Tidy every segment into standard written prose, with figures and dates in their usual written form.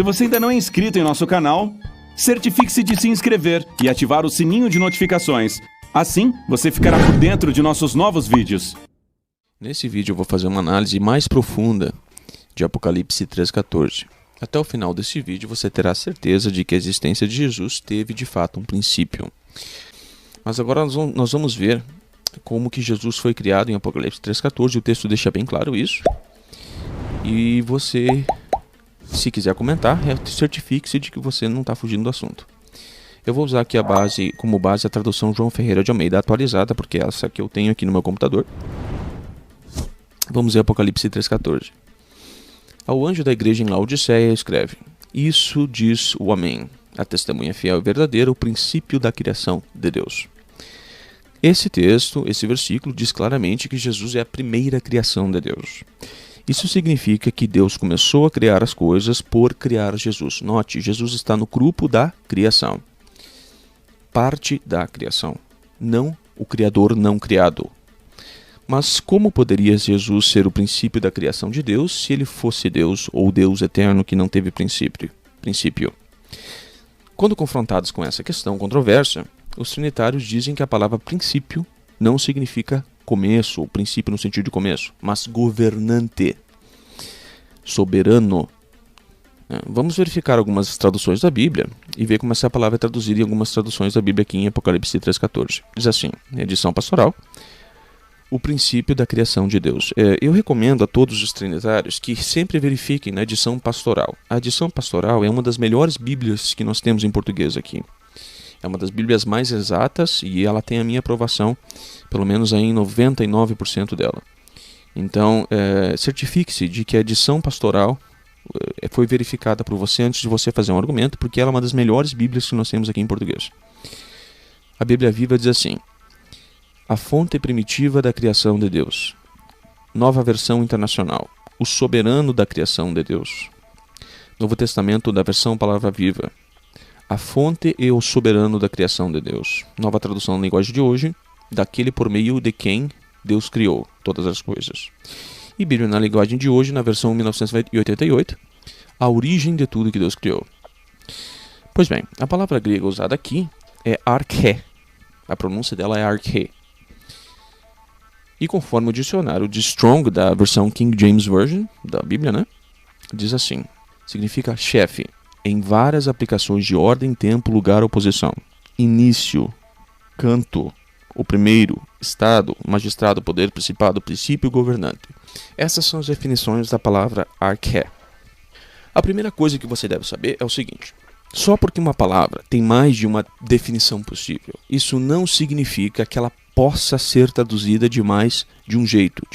Se você ainda não é inscrito em nosso canal, certifique-se de se inscrever e ativar o sininho de notificações. Assim, você ficará por dentro de nossos novos vídeos. Nesse vídeo eu vou fazer uma análise mais profunda de Apocalipse 3,14. Até o final desse vídeo você terá certeza de que a existência de Jesus teve de fato um princípio. Mas agora nós vamos ver como que Jesus foi criado em Apocalipse 3,14. O texto deixa bem claro isso. E você, se quiser comentar, certifique-se de que você não está fugindo do assunto. Eu vou usar aqui como base a tradução João Ferreira de Almeida atualizada, porque é essa que eu tenho aqui no meu computador. Vamos ver Apocalipse 3,14. Ao anjo da igreja em Laodiceia escreve: Isso diz o Amém, a testemunha fiel e verdadeira, o princípio da criação de Deus. Esse texto, esse versículo, diz claramente que Jesus é a primeira criação de Deus. Isso significa que Deus começou a criar as coisas por criar Jesus. Note, Jesus está no grupo da criação. Parte da criação, não o Criador não criado. Mas como poderia Jesus ser o princípio da criação de Deus se ele fosse Deus ou Deus eterno que não teve princípio? Quando confrontados com essa questão controversa, os trinitários dizem que a palavra princípio não significa começo, ou princípio no sentido de começo, mas governante, soberano. Vamos verificar algumas traduções da Bíblia e ver como essa palavra é traduzida em algumas traduções da Bíblia aqui em Apocalipse 3,14. Diz assim, edição pastoral, o princípio da criação de Deus. Eu recomendo a todos os trinitários que sempre verifiquem na edição pastoral. A edição pastoral é uma das melhores Bíblias que nós temos em português aqui. É uma das Bíblias mais exatas e ela tem a minha aprovação, pelo menos aí em 99% dela. Então, certifique-se de que a edição pastoral foi verificada por você antes de você fazer um argumento, porque ela é uma das melhores Bíblias que nós temos aqui em português. A Bíblia Viva diz assim: a fonte primitiva da criação de Deus. Nova versão internacional. O soberano da criação de Deus. Novo Testamento da versão Palavra Viva. A fonte e o soberano da criação de Deus. Nova tradução na linguagem de hoje. Daquele por meio de quem Deus criou todas as coisas. E Bíblia na linguagem de hoje, na versão 1988, a origem de tudo que Deus criou. Pois bem, a palavra grega usada aqui é arché. A pronúncia dela é arché. E conforme o dicionário de Strong, da versão King James Version, da Bíblia, diz assim, significa chefe, em várias aplicações de ordem, tempo, lugar ou posição. Início, canto, o primeiro, estado, magistrado, poder, principado, princípio, governante. Essas são as definições da palavra arché. A primeira coisa que você deve saber é o seguinte: só porque uma palavra tem mais de uma definição possível, isso não significa que ela possa ser traduzida de mais um jeito,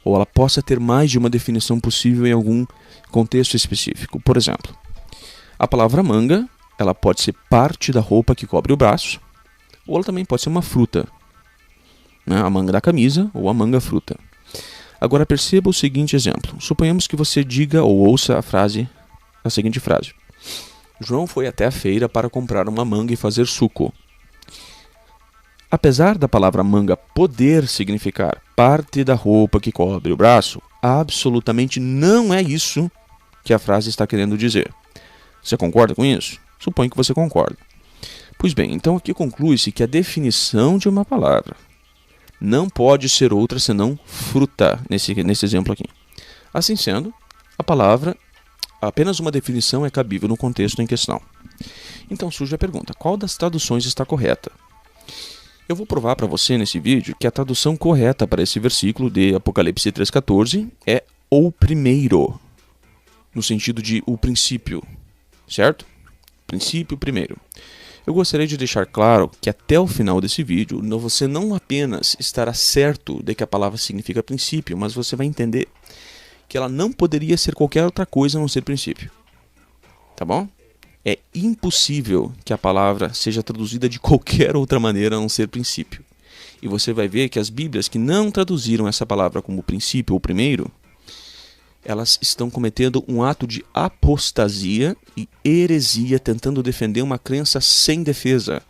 ou ela possa ter mais de uma definição possível em algum contexto específico. Por exemplo, a palavra manga, ela pode ser parte da roupa que cobre o braço, ou ela também pode ser uma fruta, a manga da camisa ou a manga fruta. Agora perceba o seguinte exemplo. Suponhamos que você diga ou ouça a seguinte frase: João foi até a feira para comprar uma manga e fazer suco. Apesar da palavra manga poder significar parte da roupa que cobre o braço, absolutamente não é isso que a frase está querendo dizer. Você concorda com isso? Suponho que você concorda. Pois bem, então aqui conclui-se que a definição de uma palavra não pode ser outra senão fruta, nesse exemplo aqui. Assim sendo, a palavra, apenas uma definição é cabível no contexto em questão. Então surge a pergunta: qual das traduções está correta? Eu vou provar para você nesse vídeo que a tradução correta para esse versículo de Apocalipse 3,14 é o primeiro, no sentido de o princípio, certo? Princípio primeiro. Eu gostaria de deixar claro que até o final desse vídeo você não apenas estará certo de que a palavra significa princípio, mas você vai entender que ela não poderia ser qualquer outra coisa a não ser princípio. Tá bom? É impossível que a palavra seja traduzida de qualquer outra maneira a não ser princípio. E você vai ver que as Bíblias que não traduziram essa palavra como princípio ou primeiro, elas estão cometendo um ato de apostasia e heresia, tentando defender uma crença sem defesa.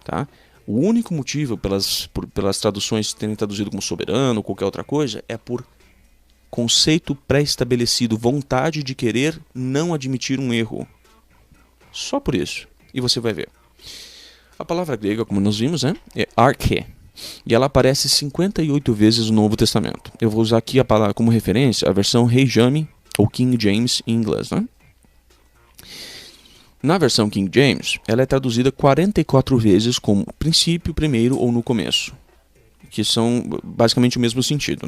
Tá? O único motivo pelas traduções terem traduzido como soberano ou qualquer outra coisa é por conceito pré-estabelecido, vontade de querer não admitir um erro. Só por isso. E você vai ver. A palavra grega, como nós vimos, é arche. E ela aparece 58 vezes no Novo Testamento. Eu vou usar aqui a palavra como referência a versão Rei Jaime ou King James em inglês. Na versão King James, ela é traduzida 44 vezes como princípio, primeiro ou no começo, que são basicamente o mesmo sentido,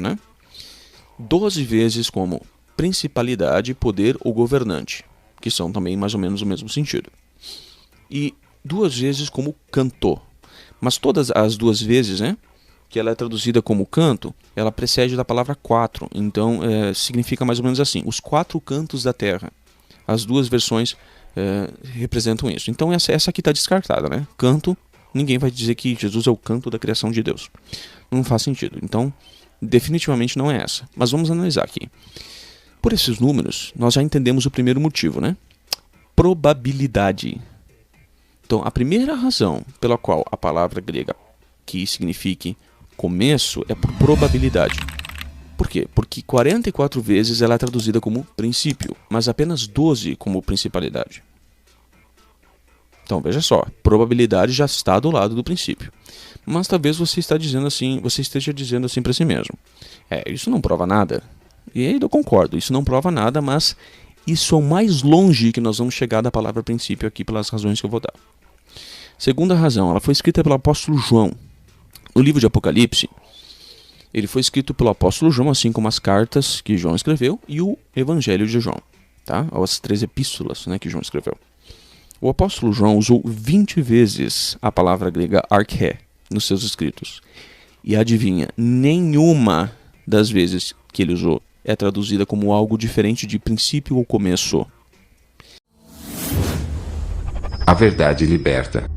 12 vezes como principalidade, poder ou governante, que são também mais ou menos o mesmo sentido. E 2 vezes como canto. Mas todas as 2 vezes, que ela é traduzida como canto, ela precede da palavra 4. Então, significa mais ou menos assim, os 4 cantos da terra. As 2 versões representam isso. Então, essa aqui está descartada, Canto, ninguém vai dizer que Jesus é o canto da criação de Deus. Não faz sentido. Então, definitivamente não é essa. Mas vamos analisar aqui. Por esses números, nós já entendemos o primeiro motivo, Probabilidade. Então, a primeira razão pela qual a palavra grega que signifique começo é por probabilidade. Por quê? Porque 44 vezes ela é traduzida como princípio, mas apenas 12 como principalidade. Então, veja só, probabilidade já está do lado do princípio. Mas talvez você esteja dizendo assim para si mesmo. Isso não prova nada. E aí eu concordo, isso não prova nada, mas isso é o mais longe que nós vamos chegar da palavra princípio aqui pelas razões que eu vou dar. Segunda razão, ela foi escrita pelo apóstolo João. O livro de Apocalipse, ele foi escrito pelo apóstolo João, assim como as cartas que João escreveu e o evangelho de João, as 3 epístolas que João escreveu. O apóstolo João usou 20 vezes a palavra grega arche nos seus escritos. E adivinha, nenhuma das vezes que ele usou é traduzida como algo diferente de princípio ou começo. A verdade liberta.